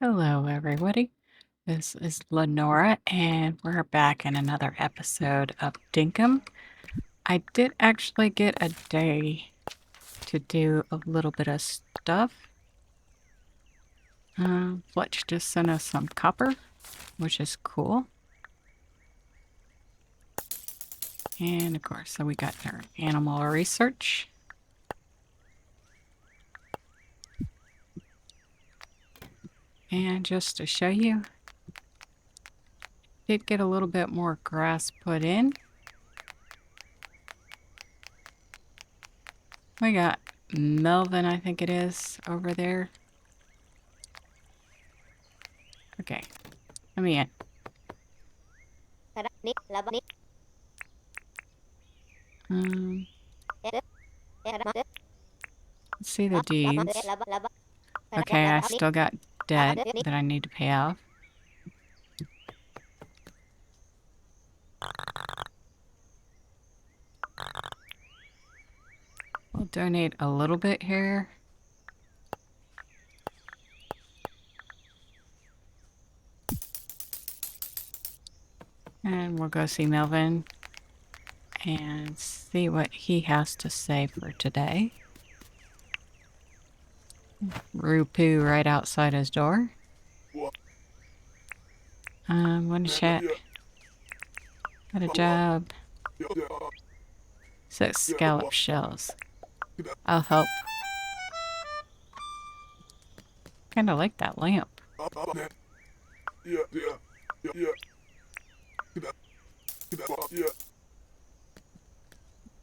Hello, everybody. This is Lenora, and we're back in another episode of Dinkum. I did actually get a day to do a little bit of stuff. Fletch just sent us some copper, which is cool. And of course, so we got our animal research. And just to show you, did get a little bit more grass put in. We got Melvin, I think it is, over there. Okay, let me in. Let's see the deeds. Okay, I still got debt that I need to pay off. We'll donate a little bit here. And we'll go see Melvin and see what he has to say for today. Rupu right outside his door. One chat. Got a job. 6 scallop shells. I'll help. Kinda like that lamp. What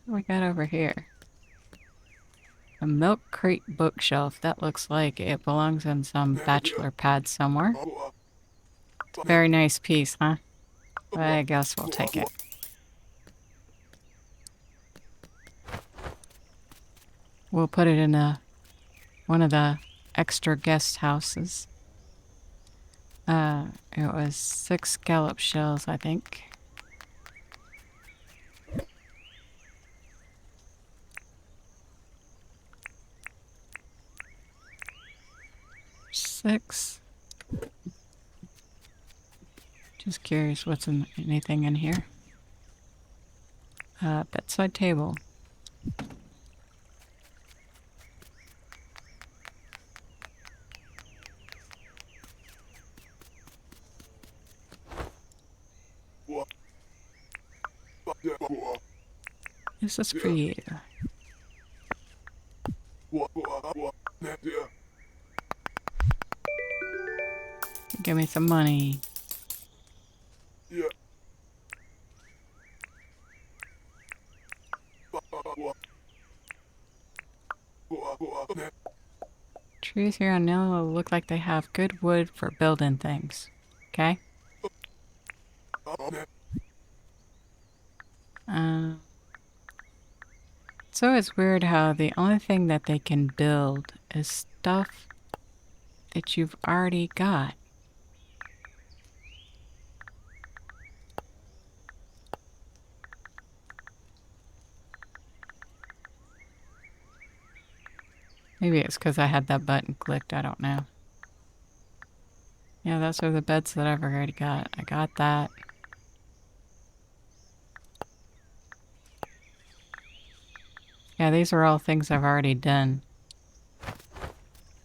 we got over here? A milk crate bookshelf. That looks like it belongs in some bachelor pad somewhere. Very nice piece, huh? I guess we'll take it. We'll put it in one of the extra guest houses. It was 6 scallop shells, I think. Six. Just curious what's anything in here. Bedside table. This is for you. Give me some money. Trees here on Nilo look like they have good wood for building things. Okay? So it's weird how the only thing that they can build is stuff that you've already got. Maybe it's because I had that button clicked, I don't know. Yeah, those are the beds that I've already got. I got that. Yeah, these are all things I've already done.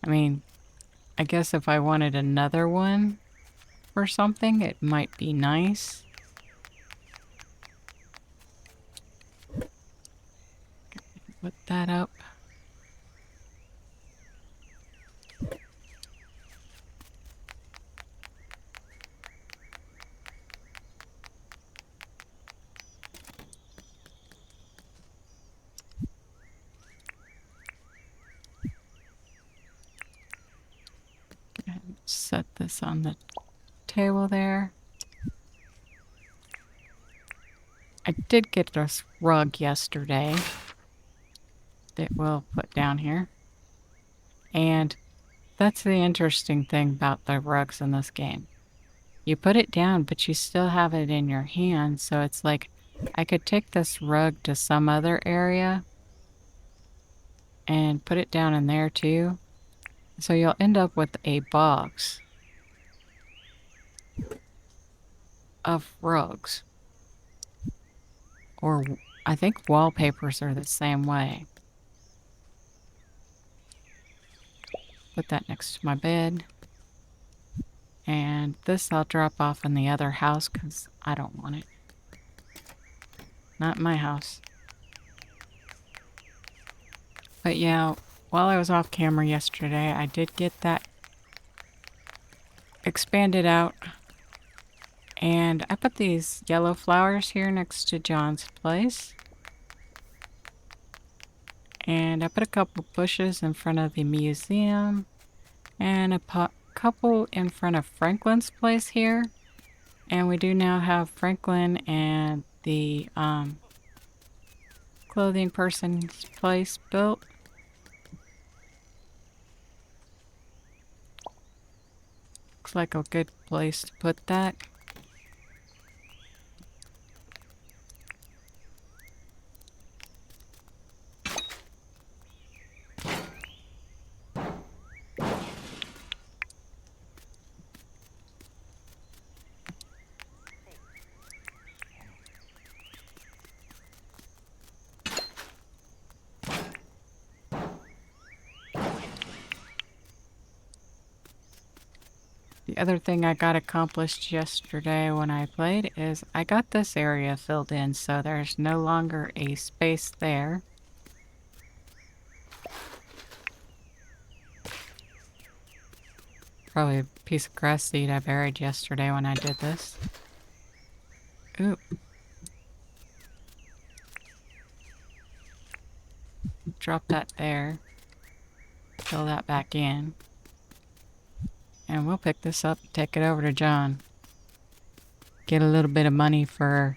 I mean, I guess if I wanted another one or something, it might be nice. Put that up. Set this on the table there. I did get this rug yesterday that we'll put down here. And that's the interesting thing about the rugs in this game. You put it down, but you still have it in your hand, so it's like I could take this rug to some other area and put it down in there too. So you'll end up with a box of rugs. Or I think wallpapers are the same way. Put that next to my bed. And this I'll drop off in the other house because I don't want it. Not in my house. But yeah, while I was off camera yesterday, I did get that expanded out. And I put these yellow flowers here next to John's place. And I put a couple bushes in front of the museum. And a couple in front of Franklin's place here. And we do now have Franklin and the clothing person's place built. Looks like a good place to put that. The other thing I got accomplished yesterday when I played is I got this area filled in, so there's no longer a space there. Probably a piece of grass seed I buried yesterday when I did this. Oop. Drop that there. Fill that back in. And we'll pick this up and take it over to John. Get a little bit of money for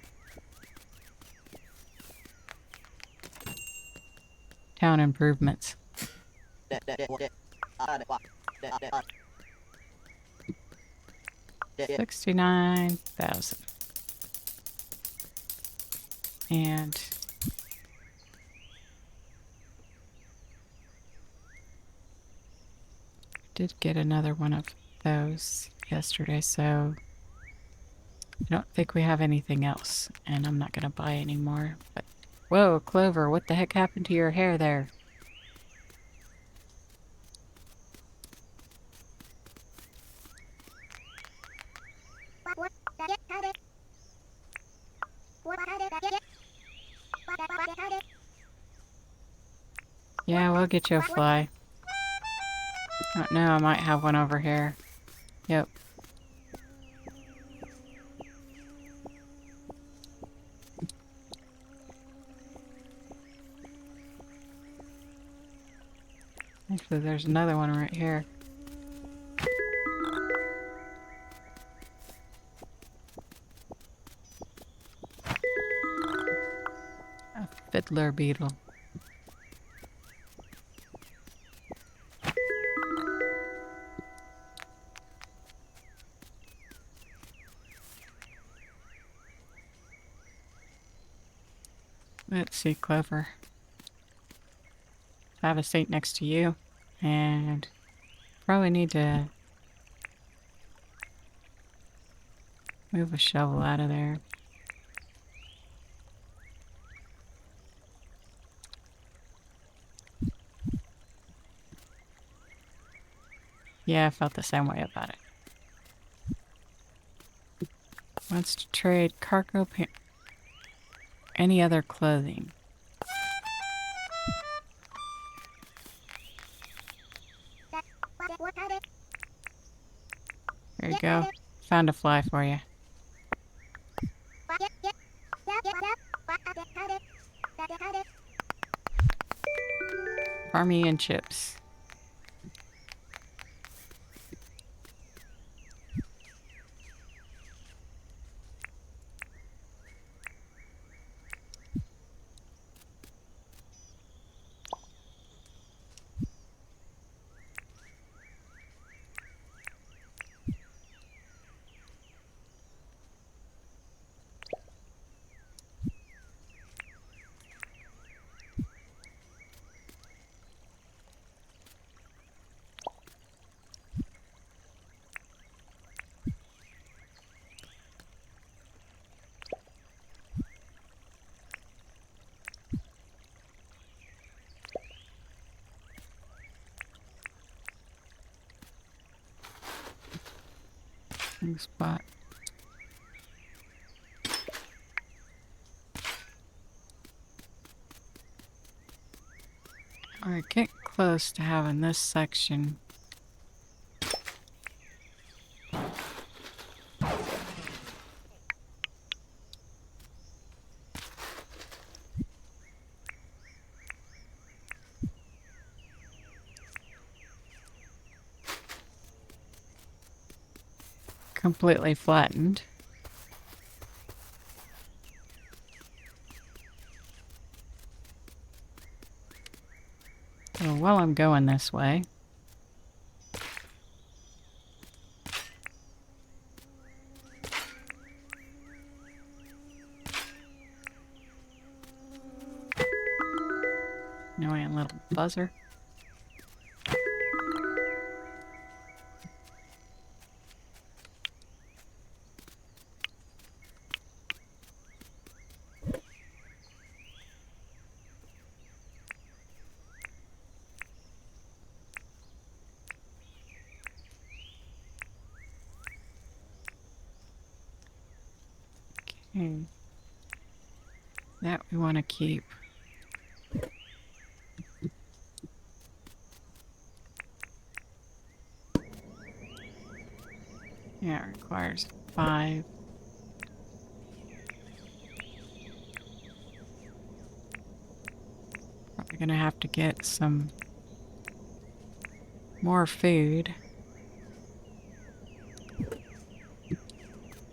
town improvements. 69,000. And did get another one of those yesterday, so I don't think we have anything else, and I'm not gonna buy any more. But whoa, Clover, what the heck happened to your hair there? Yeah, we'll get you a fly. Oh, no, I might have one over here. Yep. Actually, there's another one right here. A fiddler beetle. Let's see, Clover. I have a seat next to you, and probably need to move a shovel out of there. Yeah, I felt the same way about it. Wants to trade cargo pants. Any other clothing. There you go. Found a fly for you. Army and chips. wrong spot. We're getting close to having this section completely flattened. So while I'm going this way, annoying little buzzer. Okay. That we want to keep. Yeah, it requires 5. Probably gonna have to get some more food.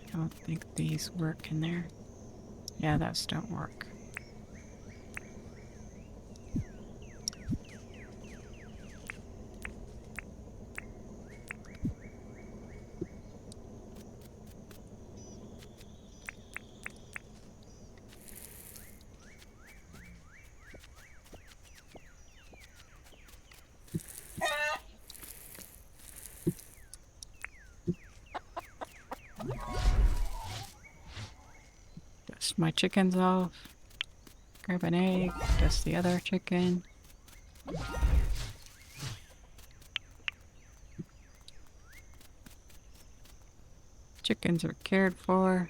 I don't think these work in there. Yeah, those don't work. Dust my chickens off. Grab an egg, dust the other chicken. Chickens are cared for.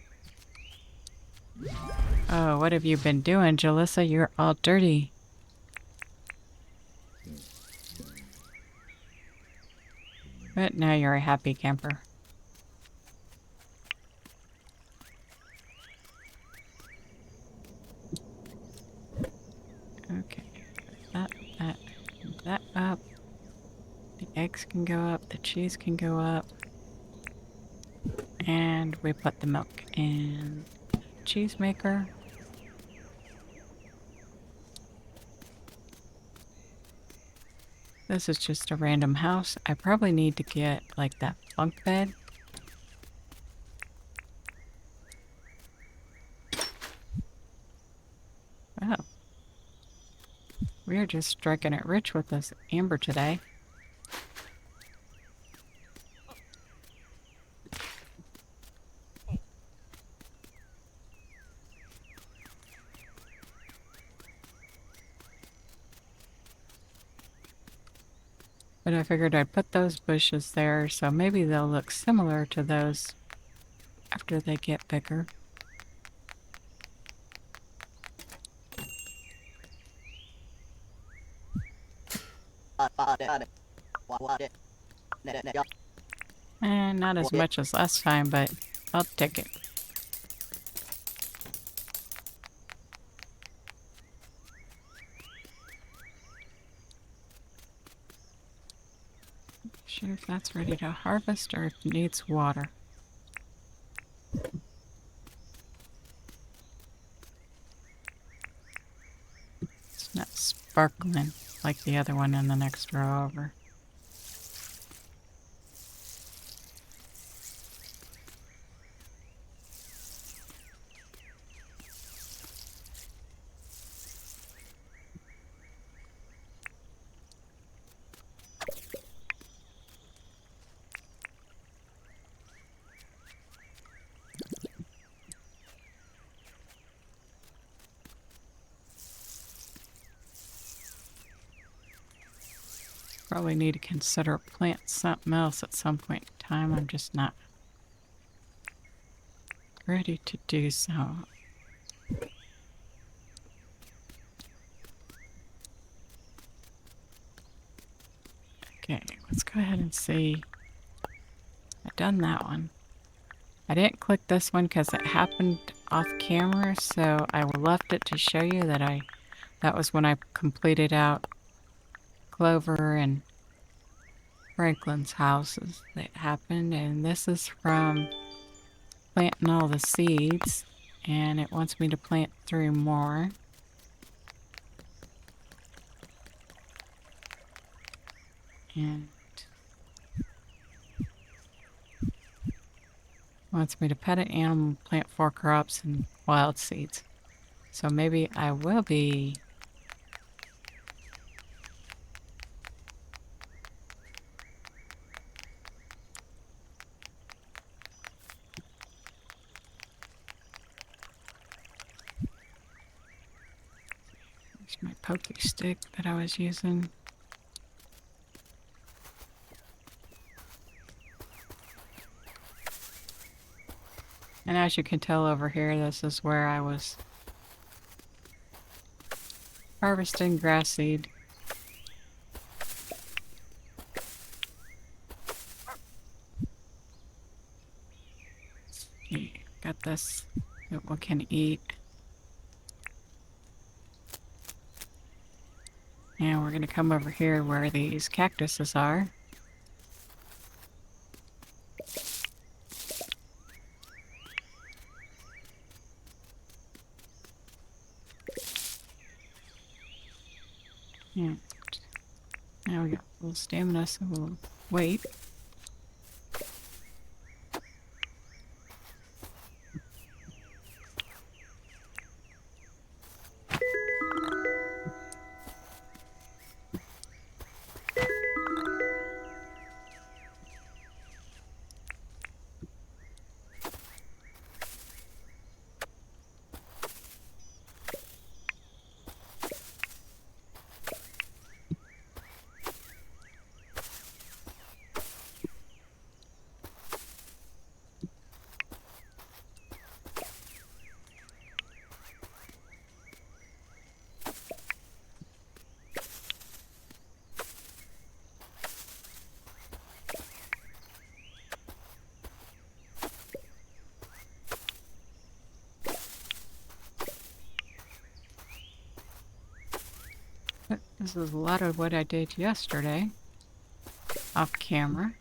Oh, what have you been doing, Jalissa? You're all dirty. But now you're a happy camper. Okay, that up. The eggs can go up, the cheese can go up. And we put the milk in the cheese maker. This is just a random house. I probably need to get like that bunk bed. Oh. We're just striking it rich with this amber today. But I figured I'd put those bushes there, so maybe they'll look similar to those after they get bigger. And not as much as last time, but I'll take it. Sure if that's ready to harvest or if it needs water. It's not sparkling like the other one in the next row over. Probably need to consider planting something else at some point in time. I'm just not ready to do so. Okay, let's go ahead and see. I've done that one. I didn't click this one because it happened off camera, so I left it to show you that that was when I completed out Clover and Franklin's houses that happened, and this is from planting all the seeds, and it wants me to plant 3 more. And wants me to pet an animal, plant 4 crops and wild seeds. So maybe I will be Here's my pokey stick that I was using. And as you can tell over here, this is where I was harvesting grass seed. Got this that we can eat. And we're going to come over here where these cactuses are. And now we got a little stamina, so we'll wait. This is a lot of what I did yesterday off camera.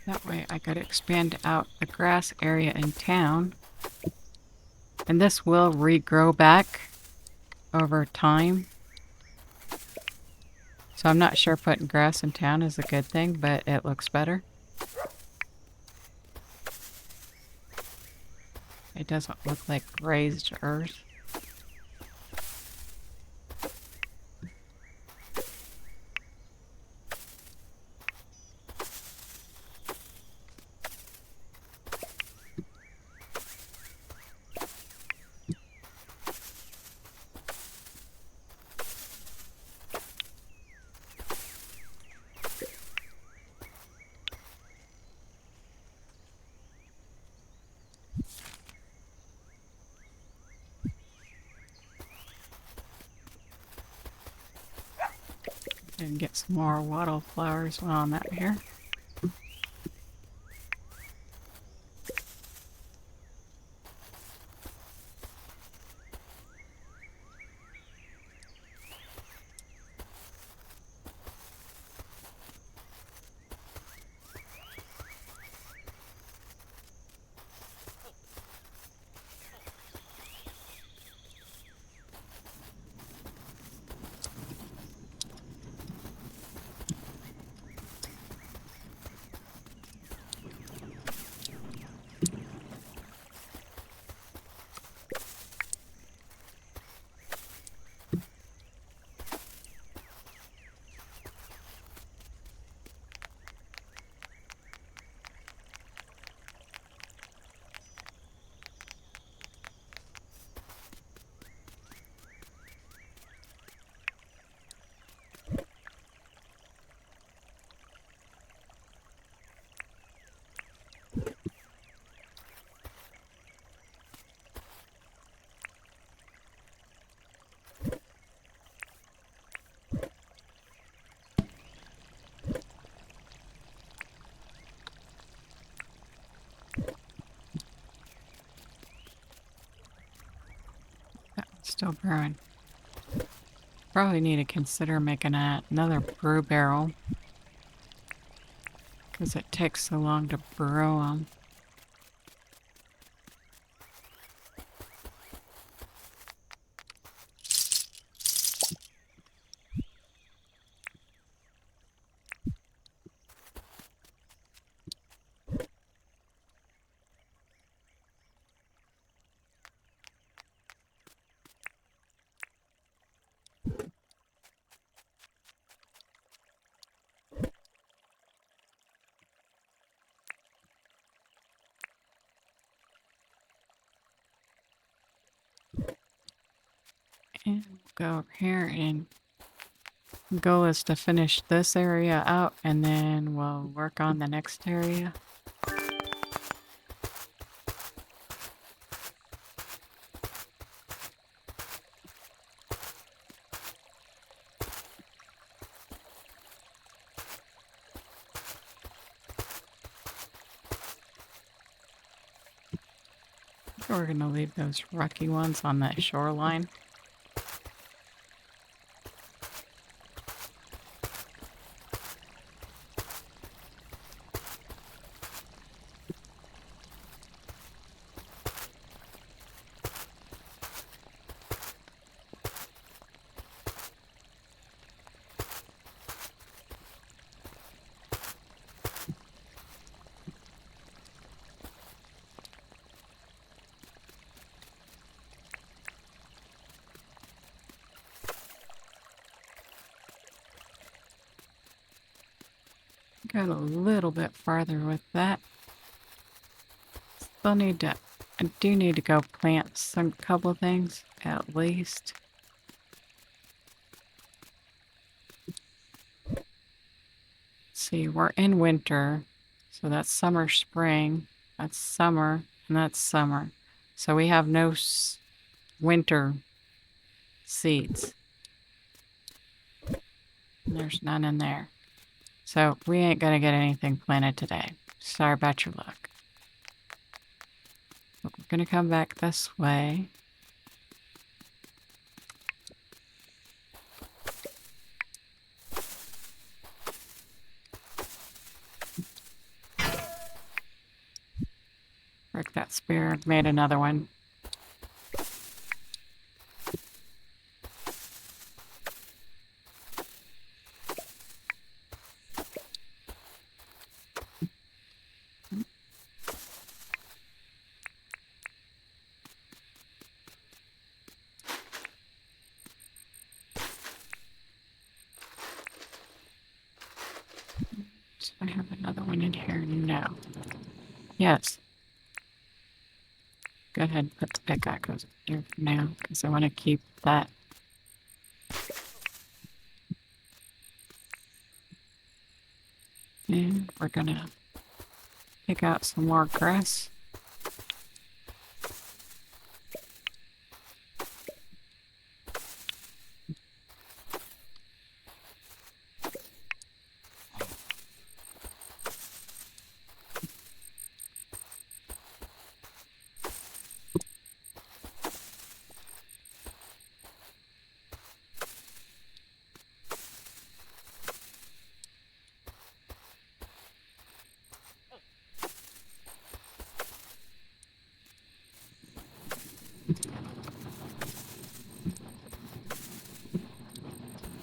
That way I could expand out the grass area in town. And this will regrow back over time. So I'm not sure putting grass in town is a good thing, but it looks better. It doesn't look like raised earth. And get some more wattle flowers while I'm out here. Still brewing. Probably need to consider making another brew barrel, because it takes so long to brew them. And we'll go over here, and goal is to finish this area out, and then we'll work on the next area. We're going to leave those rocky ones on the shoreline. Got a little bit farther with that. Still need to, I do need to go plant some couple things at least. Let's see, we're in winter, so that's summer, spring, that's summer, and that's summer. So we have no winter seeds. And there's none in there. So we ain't gonna get anything planted today. Sorry about your luck. But we're gonna come back this way. Break that spear, made another one. Do I have another one in here? No. Yes. Go ahead and put the pickaxe here for now, because I want to keep that. And we're gonna pick out some more grass.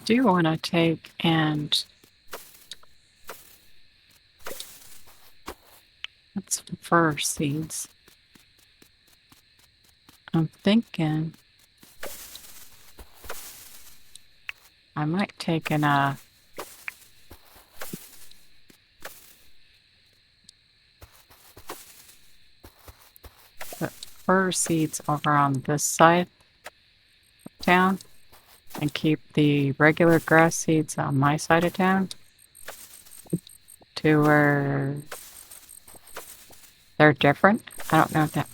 Do want to take and that's fir seeds. I'm thinking I might take and put fir seeds over on this side of town and keep the regular grass seeds on my side of town to where they're different. I don't know if that.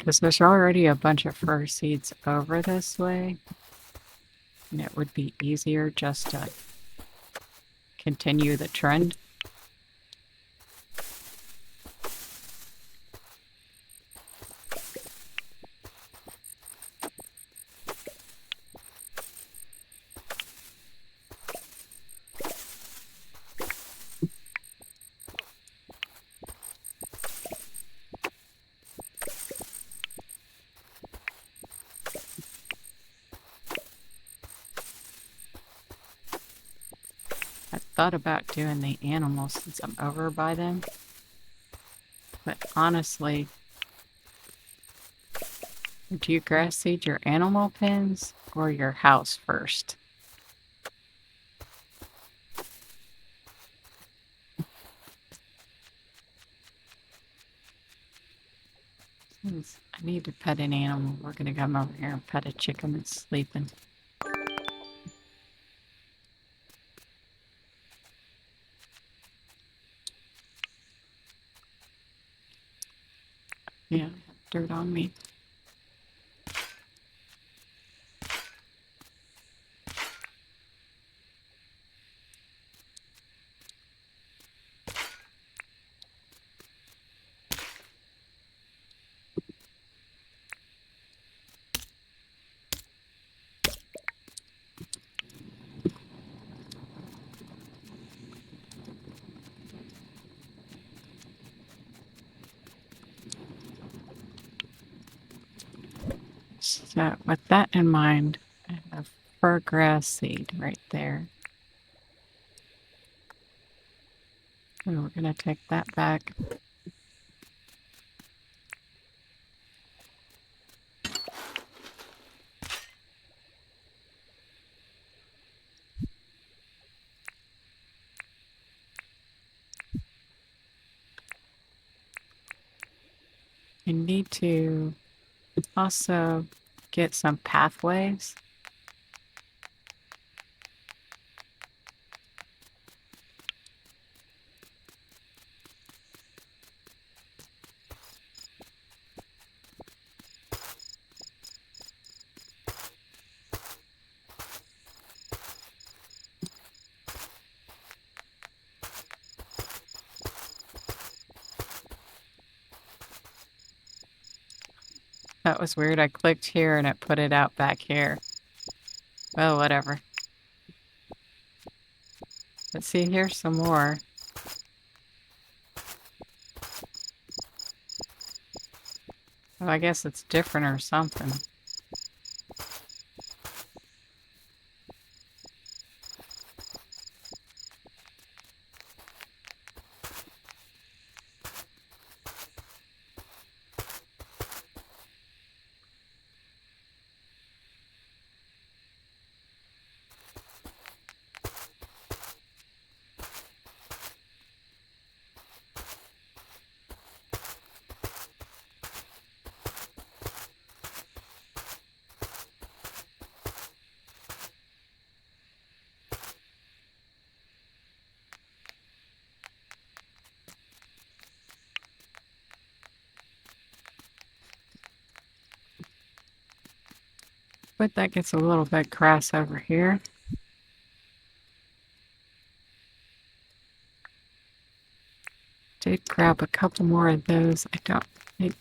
Because there's already a bunch of fir seeds over this way. And it would be easier just to continue the trend. I thought about doing the animals since I'm over by them. But honestly, do you grass seed your animal pens or your house first? Since I need to pet an animal, we're gonna come over here and pet a chicken that's sleeping. Yeah, dirt on me. So with that in mind, I have fir grass seed right there. And we're gonna take that back. I need to also get some pathways. That was weird. I clicked here and it put it out back here. Well, whatever. Let's see, here's some more. Well, I guess it's different or something. But that gets a little bit crass over here. Did grab a couple more of those. I don't think.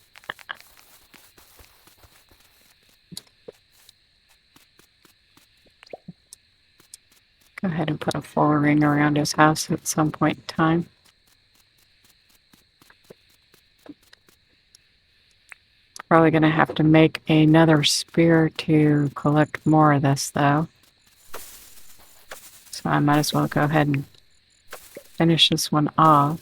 Go ahead and put a full ring around his house at some point in time. Probably going to have to make another spear to collect more of this, though. So I might as well go ahead and finish this one off.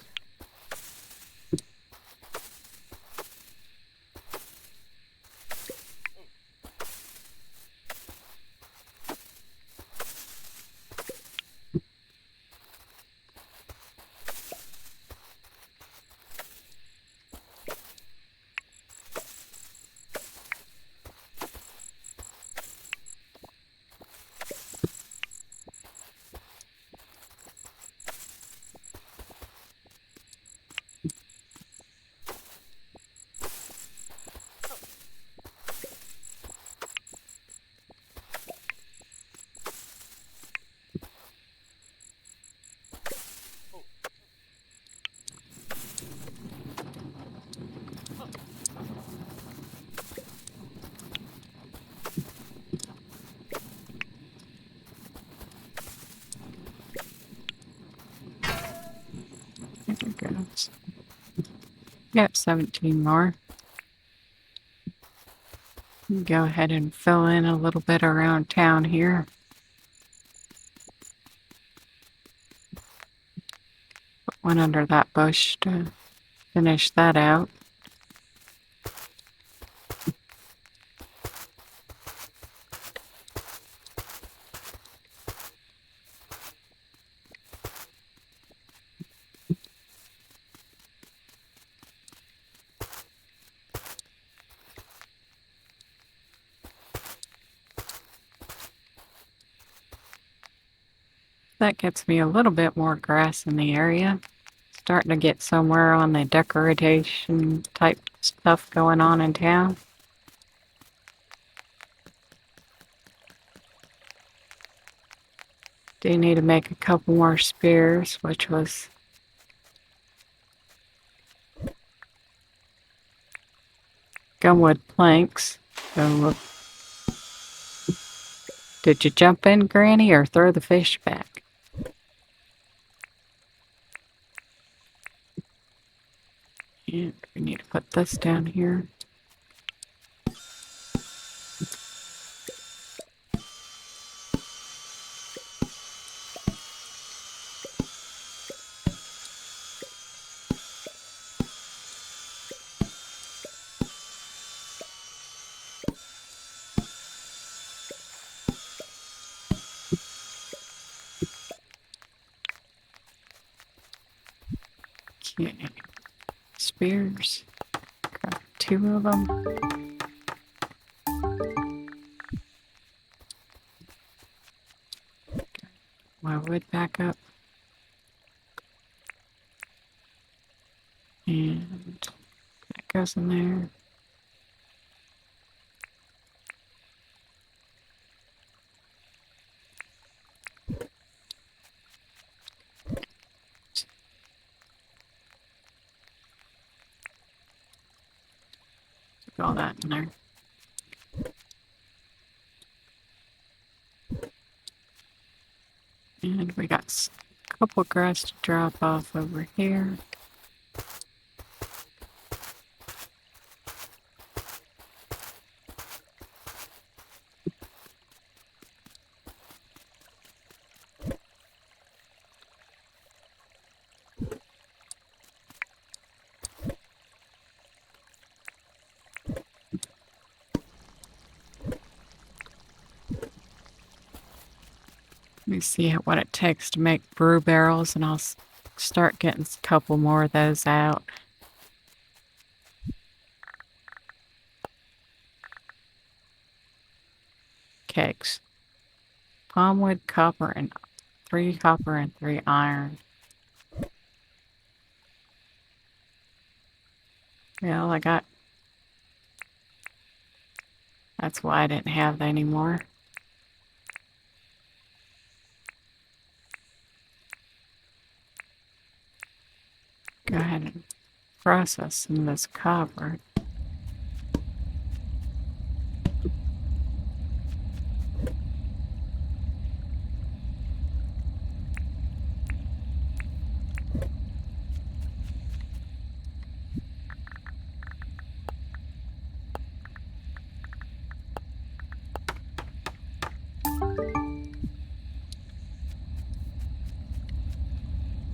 Got 17 more. Go ahead and fill in a little bit around town here. Put one under that bush to finish that out. That gets me a little bit more grass in the area. Starting to get somewhere on the decoration type stuff going on in town. Do need to make a couple more spears, which was gumwood planks. So, did you jump in, Granny, or throw the fish back? And we need to put this down here. Okay. Spears. Got 2 of them. My wood back up. And that goes in there. Stick all that in there. And we got a couple grass to drop off over here. Let me see what it takes to make brew barrels, and I'll start getting a couple more of those out. Kegs. Palmwood, copper, and 3 copper and 3 iron. Well, I got... That's why I didn't have that anymore. Go ahead and process some of this copper.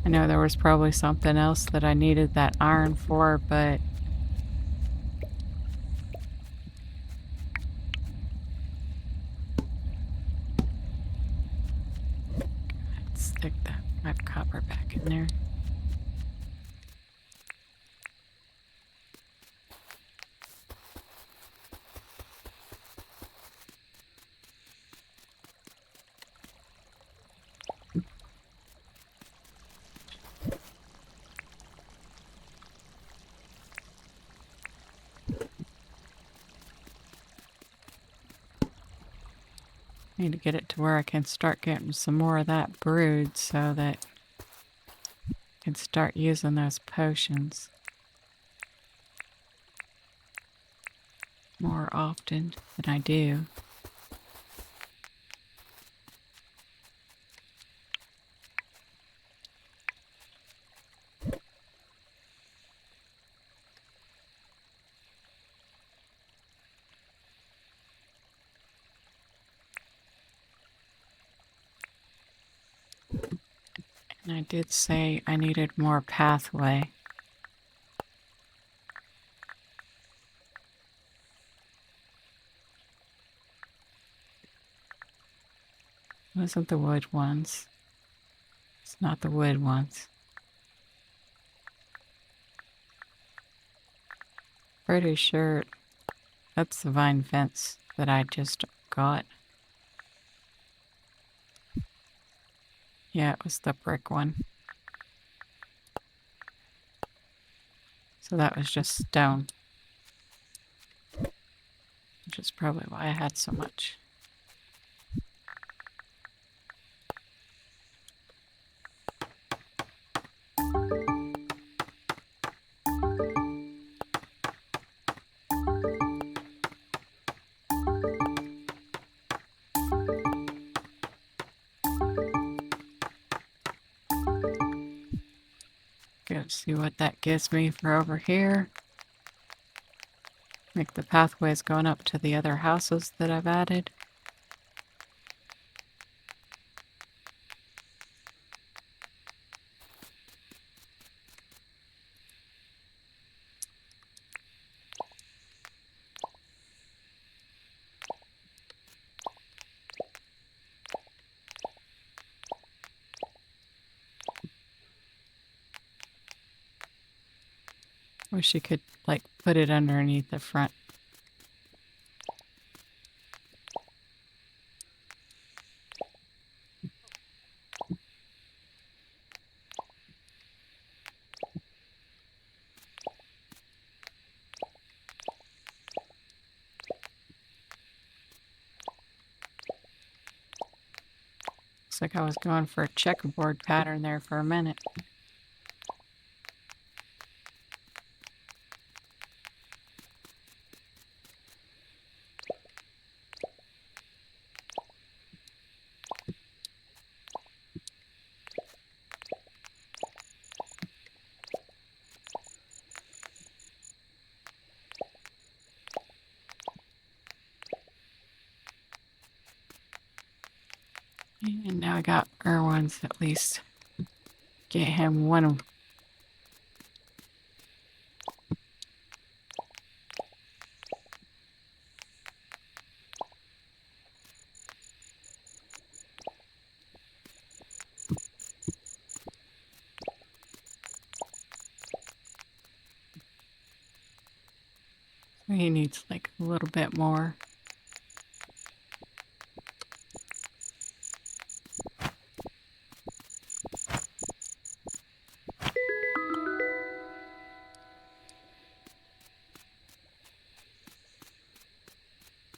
I know there was probably something else that I needed that iron for, but let's stick that copper back in there. Need to get it to where I can start getting some more of that brewed so that I can start using those potions more often than I do. I did say I needed more pathway. Wasn't the wood ones. It's not the wood ones. Pretty sure that's the vine fence that I just got. Yeah, it was the brick one. So that was just stone. Which is probably why I had so much. Go see what that gives me for over here. Make the pathways going up to the other houses that I've added. Wish you could, like, put it underneath the front. Looks like I was going for a checkerboard pattern there for a minute. And now I got Erwin's at least. Get him one of. He needs like a little bit more.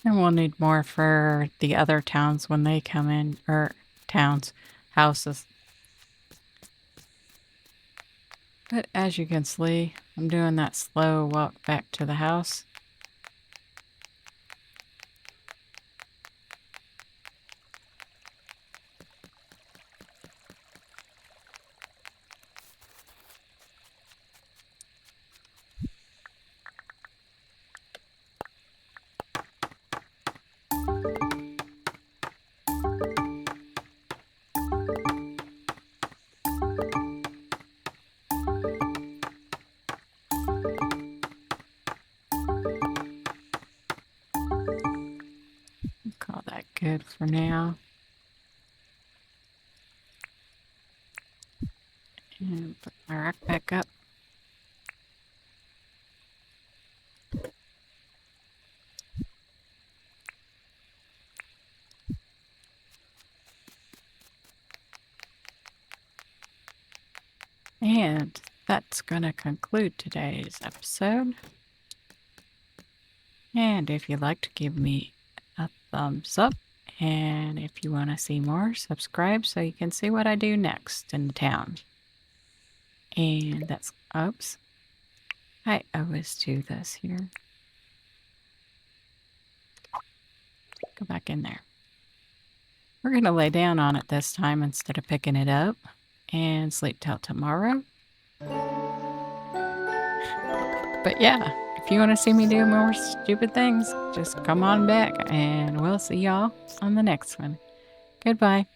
And we'll need more for the other towns when they come in, or towns, houses. But as you can see, I'm doing that slow walk back to the house. Call that good for now. And put my rack back up. And that's going to conclude today's episode. And if you'd like to give me a thumbs up, and if you want to see more, subscribe so you can see what I do next in the town. And that's, oops, I always do this here. Go back in there. We're going to lay down on it this time instead of picking it up and sleep till tomorrow. But yeah, if you want to see me do more stupid things, just come on back and we'll see y'all on the next one. Goodbye.